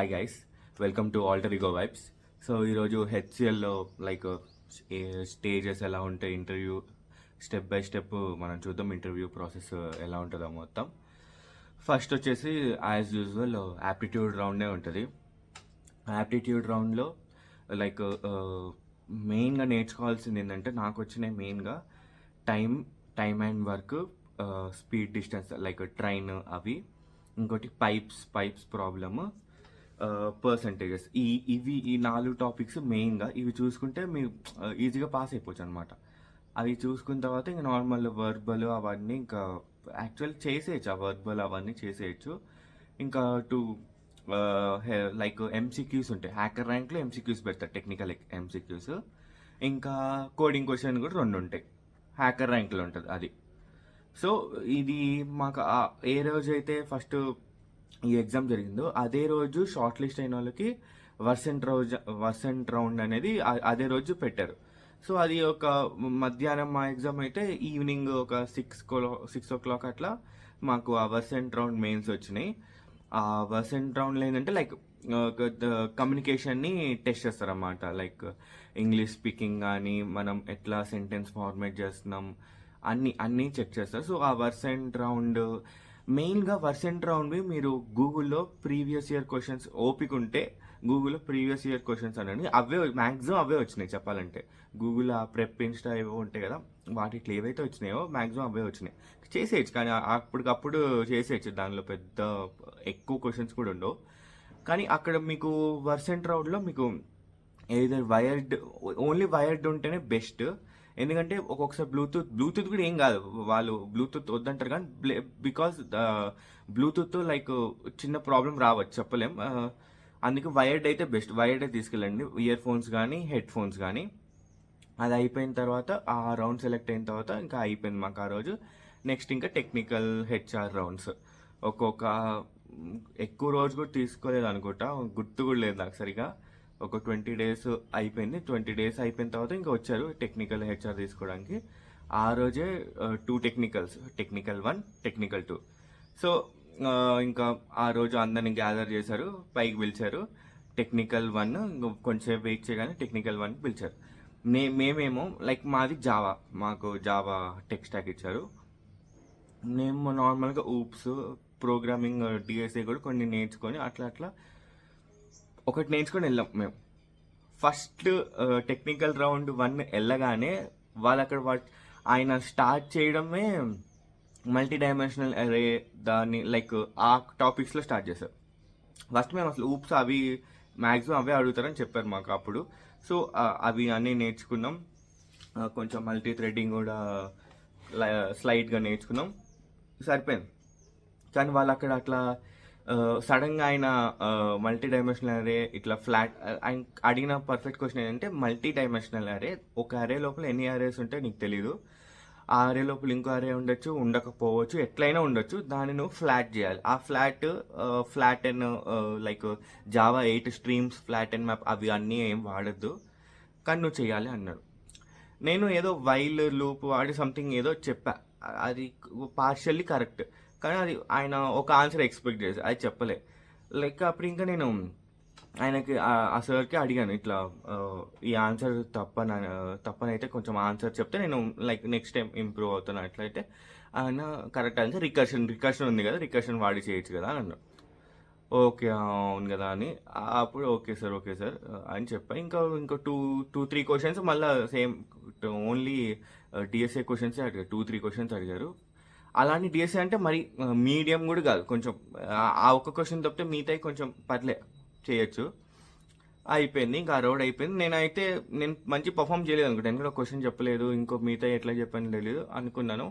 Hi guys, welcome to alter ego vibes. So ఈరోజు హెచ్సిఎల్లో like stages ఎలా ఉంటాయి, ఇంటర్వ్యూ స్టెప్ బై స్టెప్ మనం చూద్దాం. ఇంటర్వ్యూ ప్రాసెస్ ఎలా ఉంటుందో మొత్తం. ఫస్ట్ వచ్చేసి యాజ్ యూజువల్ యాప్టిట్యూడ్ రౌండే ఉంటుంది. యాప్టిట్యూడ్ రౌండ్లో లైక్ మెయిన్గా నేర్చుకోవాల్సింది ఏంటంటే, నాకు వచ్చిన మెయిన్గా time time and work, speed, distance like train, అవి. ఇంకోటి పైప్స్ ప్రాబ్లమ్, పర్సంటేజెస్. ఈ 4 టాపిక్స్ మెయిన్గా. ఇవి చూసుకుంటే మీరు ఈజీగా పాస్ అయిపోవచ్చు అనమాట. అవి చూసుకున్న తర్వాత ఇంకా నార్మల్ వర్బల్ అవన్నీ ఇంకా యాక్చువల్ చేసేయచ్చు. ఆ వర్బల్ అవన్నీ చేసేయచ్చు. ఇంకా లైక్ ఎంసీక్యూస్ ఉంటాయి. హ్యాకర్ ర్యాంక్లో ఎంసీక్యూస్ పెడతారు, టెక్నికల్ ఎంసీక్యూస్. ఇంకా కోడింగ్ క్వశ్చన్ కూడా 2 ఉంటాయి, హ్యాకర్ ర్యాంక్లో ఉంటుంది అది. సో ఇది మాకు ఏ రోజైతే ఫస్ట్ ఈ ఎగ్జామ్ జరిగిందో అదే రోజు షార్ట్ లిస్ట్ అయిన వాళ్ళకి వర్సెంట్ రౌండ్ అనేది అదే రోజు పెట్టారు. సో అది ఒక మధ్యాహ్నం మా ఎగ్జామ్ అయితే ఈవినింగ్ ఒక 6 o'clock అట్లా మాకు ఆ వర్సెంట్ రౌండ్ మెయిన్స్ వచ్చినాయి. ఆ వర్సెంట్ రౌండ్లో ఏంటంటే లైక్ కమ్యూనికేషన్ని టెస్ట్ చేస్తారన్నమాట. లైక్ ఇంగ్లీష్ స్పీకింగ్ కానీ, మనం ఎట్లా సెంటెన్స్ ఫార్మేట్ చేస్తున్నాం, అన్నీ చెక్ చేస్తారు. సో ఆ వర్సెంట్ రౌండ్ మెయిన్గా మీరు గూగుల్లో ప్రీవియస్ ఇయర్ క్వశ్చన్స్ ఓపిక ఉంటే గూగుల్లో ప్రీవియస్ ఇయర్ క్వశ్చన్స్ అనండి. మ్యాక్సిమం అవే వచ్చినాయి చెప్పాలంటే. గూగుల్ ఆ ప్రెప్ ఇన్స్టా ఏవో ఉంటాయి కదా, వాటికి ఏవైతే వచ్చినాయో మ్యాక్సిమం అవే వచ్చినాయి. చేసేయచ్చు, కానీ అప్పటికప్పుడు చేసేయచ్చు. దానిలో పెద్ద ఎక్కువ క్వశ్చన్స్ కూడా ఉండవు. కానీ అక్కడ మీకు వర్సెంట్ రౌండ్లో మీకు ఏదర్ ఓన్లీ వైర్డ్ ఉంటేనే బెస్ట్. ఎందుకంటే ఒక్కొక్కసారి బ్లూటూత్ కూడా ఏం కాదు, వాళ్ళు బ్లూటూత్ వద్దంటారు. కానీ బికాస్ బ్లూటూత్ లైక్ చిన్న ప్రాబ్లం రావచ్చు, చెప్పలేం. అందుకే వైర్డ్ అయితే బెస్ట్. వైర్డ్ అయితే తీసుకెళ్ళండి, ఇయర్ ఫోన్స్ కానీ హెడ్ ఫోన్స్ కానీ. అది అయిపోయిన తర్వాత ఆ రౌండ్ సెలెక్ట్ అయిన తర్వాత ఇంకా అయిపోయింది మాకు ఆ రోజు. నెక్స్ట్ ఇంకా టెక్నికల్ హెచ్ఆర్ రౌండ్స్. ఒక్కొక్క ఎక్కువ రోజు కూడా తీసుకోలేదు అనుకుంటా, గుర్తు కూడా లేదు నాకు సరిగా. ఒక 20 days అయిపోయింది. 20 days అయిపోయిన తర్వాత ఇంకా వచ్చారు టెక్నికల్ హెచ్ఆర్ తీసుకోవడానికి. ఆ రోజే 2 టెక్నికల్స్, టెక్నికల్ 1, టెక్నికల్ 2. సో ఇంకా ఆ రోజు అందరిని గ్యాదర్ చేశారు, పైకి పిలిచారు. టెక్నికల్ 1 కొంచెంసేపు వెయిట్ చేయగానే టెక్నికల్ 1 పిలిచారు. మేమేమో లైక్ మాది జావా, మాకు జావా టెక్ స్టాక్ ఇచ్చారు. మేము నార్మల్గా ఊప్స్, ప్రోగ్రామింగ్, డిఎస్ఏ కూడా కొన్ని నేర్చుకొని అట్లా ఒకటి నేర్చుకొని వెళ్ళాం మేము. ఫస్ట్ టెక్నికల్ రౌండ్ 1 వెళ్ళగానే వాళ్ళు అక్కడ ఆయన స్టార్ట్ చేయడమే మల్టీ డైమెన్షనల్ అరే, దాన్ని లైక్ ఆ టాపిక్స్లో స్టార్ట్ చేశారు. ఫస్ట్ మేము అసలు ఊప్స్ అవి మ్యాక్సిమం అవే అడుగుతారని చెప్పారు మాకు అప్పుడు. సో అవి అన్నీ నేర్చుకున్నాం. కొంచెం మల్టీ థ్రెడ్డింగ్ కూడా స్లైడ్గా నేర్చుకున్నాం, సరిపోయింది. కానీ వాళ్ళు అక్కడ అట్లా సడన్గా ఆయన మల్టీ డైమెన్షనల్ అరే ఇట్లా ఫ్లాట్ ఆయన అడిగిన పర్ఫెక్ట్ క్వశ్చన్ ఏంటంటే, మల్టీ డైమెన్షనల్ అరే, ఒక అరే లోపల ఎన్ని అరేస్ ఉంటాయో నీకు తెలీదు. ఆ అరే లోపల ఇంకో అరే ఉండొచ్చు, ఉండకపోవచ్చు, ఎట్లయినా ఉండొచ్చు. దాన్ని నువ్వు ఫ్లాట్ చేయాలి. ఆ flat and like Java 8 streams, flat and map అవి అన్నీ ఏం వాడద్దు, కానీ నువ్వు చేయాలి అన్నాడు. నేను ఏదో వైల్ లూప్ వాడి సంథింగ్ ఏదో చెప్పా, అది పార్షియల్లీ కరెక్ట్. కానీ అది ఆయన ఒక ఆన్సర్ ఎక్స్పెక్ట్ చేసి అది చెప్పలే. లైక్ అప్పుడు ఇంకా నేను ఆయనకి ఆ సార్కి అడిగాను, ఇట్లా ఈ ఆన్సర్ తప్పనైతే కొంచెం ఆన్సర్ చెప్తే నేను లైక్ నెక్స్ట్ టైం ఇంప్రూవ్ అవుతాను. అట్లయితే ఆయన కరెక్ట్ ఆన్సర్ రికర్షన్ ఉంది కదా, రికర్షన్ వాడి చేయొచ్చు కదా అని అన్నాడు. ఓకే, అవును కదా అని అప్పుడు ఓకే సార్ అని చెప్పా. ఇంకో 2-3 క్వశ్చన్స్ మళ్ళీ సేమ్ ఓన్లీ డిఎస్ఏ క్వశ్చన్సే అడిగారు. 2-3 క్వశ్చన్స్ అడిగారు. అలాంటి డిఎస్ఏ అంటే మరి మీడియం కూడా కాదు, కొంచెం ఆ ఒక్క క్వశ్చన్ తప్పితే మిగతా కొంచెం పర్లే చేయొచ్చు. అయిపోయింది, ఇంకా ఆ రోడ్ అయిపోయింది. నేను మంచి పర్ఫామ్ చేయలేదు అనుకుంటా, ఎందుకంటే క్వశ్చన్ చెప్పలేదు, ఇంకో మిగతా ఎట్లా చెప్పని తెలియదు అనుకున్నాను.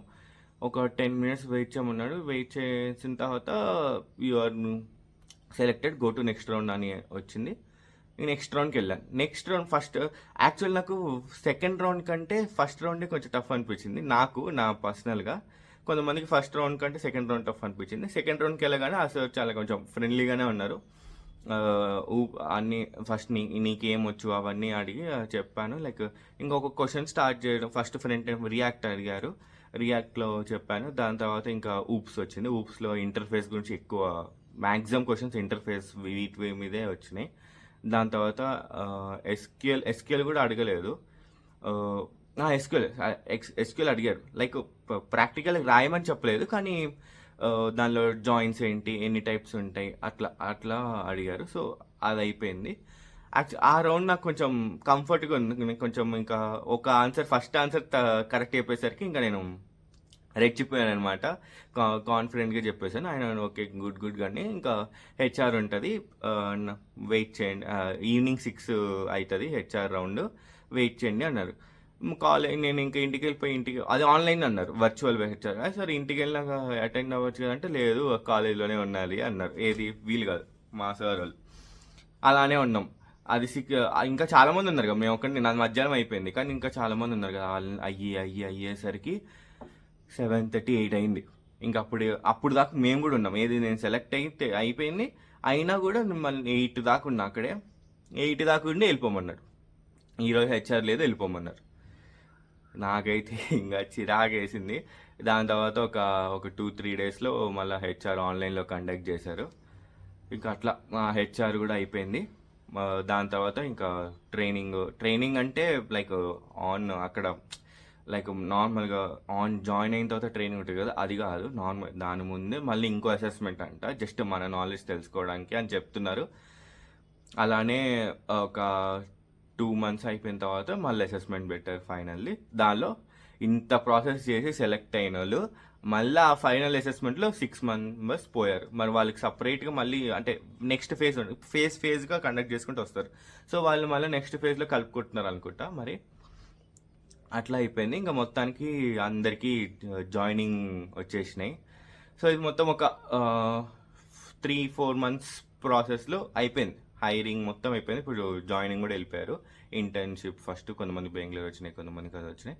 ఒక 10 minutes వెయిట్ చేయమన్నాడు. వెయిట్ చేసిన తర్వాత you are selected, go to next round అని వచ్చింది. నెక్స్ట్ రౌండ్కి వెళ్ళాను. నెక్స్ట్ రౌండ్ యాక్చువల్ నాకు సెకండ్ రౌండ్ కంటే ఫస్ట్ రౌండే కొంచెం టఫ్ అనిపించింది నా పర్సనల్గా. కొంతమందికి ఫస్ట్ రౌండ్ కంటే సెకండ్ రౌండ్ టఫ్ అనిపించింది. సెకండ్ రౌండ్కి వెళ్ళగానే ఆ సార్ చాలా కొంచెం ఫ్రెండ్లీగానే ఉన్నారు. అన్నీ ఫస్ట్ నీకేమొచ్చు అవన్నీ అడిగి చెప్పాను. లైక్ ఇంకొక క్వశ్చన్ స్టార్ట్ చేయడం, ఫస్ట్ ఫ్రంట్ రియాక్ట్ అడిగారు, రియాక్ట్లో చెప్పాను. దాని తర్వాత ఇంకా ఊప్స్ వచ్చింది. ఊప్స్లో ఇంటర్ఫేస్ గురించి ఎక్కువ మ్యాక్సిమం క్వశ్చన్స్ ఇంటర్ఫేస్ వీటి మీదే వచ్చినాయి. దాని తర్వాత ఎస్క్యూఎల్ కూడా అడగలేదు. ఎస్క్యూఎల్ అడిగారు. లైక్ ప్రాక్టికల్ రాయమని చెప్పలేదు, కానీ దానిలో జాయిన్స్ ఏంటి, ఎన్ని టైప్స్ ఉంటాయి, అట్లా అట్లా అడిగారు. సో అది అయిపోయింది. ఆ రౌండ్ నాకు కొంచెం కంఫర్ట్గా ఉంది. నేను కొంచెం ఇంకా ఒక ఫస్ట్ ఆన్సర్ కరెక్ట్ చెప్పేసరికి ఇంకా నేను రెచ్చిపోయాను అనమాట. కాన్ఫిడెంట్గా చెప్పేసాను. ఆయన ఓకే గుడ్ కానీ ఇంకా హెచ్ఆర్ ఉంటుంది, వెయిట్ చేయండి, ఈవినింగ్ 6 అవుతుంది హెచ్ఆర్ రౌండ్, వెయిట్ చేయండి అన్నారు. నేను ఇంకా ఇంటికి వెళ్ళిపోయి అది ఆన్లైన్ అన్నారు, వర్చువల్ హెచ్ఆర్. సరే ఇంటికి వెళ్ళినాక అటెండ్ అవ్వచ్చు కదా అంటే లేదు, కాలేజీలోనే ఉండాలి అన్నారు. ఏది వీలు కాదు మా సార్ వాళ్ళు. అలానే ఉన్నాం. అది ఇంకా చాలా మంది ఉన్నారు కదా, మేము ఒకటి నాది మధ్యాహ్నం అయిపోయింది, కానీ ఇంకా చాలా మంది ఉన్నారు కదా, అయ్యేసరికి 7:30, 8 అయింది. ఇంకా అప్పుడు దాకా మేము కూడా ఉన్నాం. ఏది నేను సెలెక్ట్ అయిపోయింది, అయినా కూడా మళ్ళీ 8 దాకా ఉన్నా అక్కడే. 8 దాకా ఉండి వెళ్ళిపోమన్నారు. ఈరోజు హెచ్ఆర్ లేదు, వెళ్ళిపోమన్నారు. నాకైతే ఇంకా చిరాగేసింది. దాని తర్వాత ఒక 2-3 డేస్లో మళ్ళీ హెచ్ఆర్ ఆన్లైన్లో కండక్ట్ చేశారు. ఇంకా అట్లా హెచ్ఆర్ కూడా అయిపోయింది. దాని తర్వాత ఇంకా ట్రైనింగ్ అంటే లైక్ అక్కడ లైక్ నార్మల్గా జాయిన్ అయిన తర్వాత ట్రైనింగ్ ఉంటుంది కదా, అది కాదు. నార్మల్ దాని ముందే మళ్ళీ ఇంకో అసెస్మెంట్ అంట, జస్ట్ మన నాలెడ్జ్ తెలుసుకోవడానికి అని చెప్తున్నారు. అలానే ఒక 2 months అయిపోయిన తర్వాత మళ్ళీ అసెస్మెంట్ పెట్టారు ఫైనల్లీ. దానిలో ఇంత ప్రాసెస్ చేసి సెలెక్ట్ అయిన వాళ్ళు మళ్ళీ ఆ ఫైనల్ అసెస్మెంట్లో 6 members పోయారు. మరి వాళ్ళకి సపరేట్గా మళ్ళీ అంటే నెక్స్ట్ ఫేజ్గా కండక్ట్ చేసుకుంటూ వస్తారు. సో వాళ్ళు మళ్ళీ నెక్స్ట్ ఫేజ్లో కలుపుకుంటున్నారు అనుకుంటా. మరి అట్లా అయిపోయింది. ఇంకా మొత్తానికి అందరికీ జాయినింగ్ వచ్చేసినాయి. సో ఇది మొత్తం ఒక 3-4 months ప్రాసెస్లో అయిపోయింది. హైరింగ్ మొత్తం అయిపోయింది. ఇప్పుడు జాయినింగ్ కూడా వెళ్ళిపోయారు. ఇంటర్న్షిప్ ఫస్ట్ కొంతమంది బెంగళూరు వచ్చినాయి, కొంతమందికి అది వచ్చినాయి.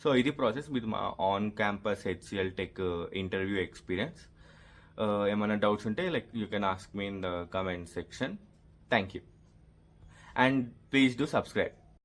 సో ఇది ప్రాసెస్. ఇది మా on campus HCl tech interview experience. ఏమైనా డౌట్స్ ఉంటే like you can ask me in the comment section. Thank you and please do subscribe.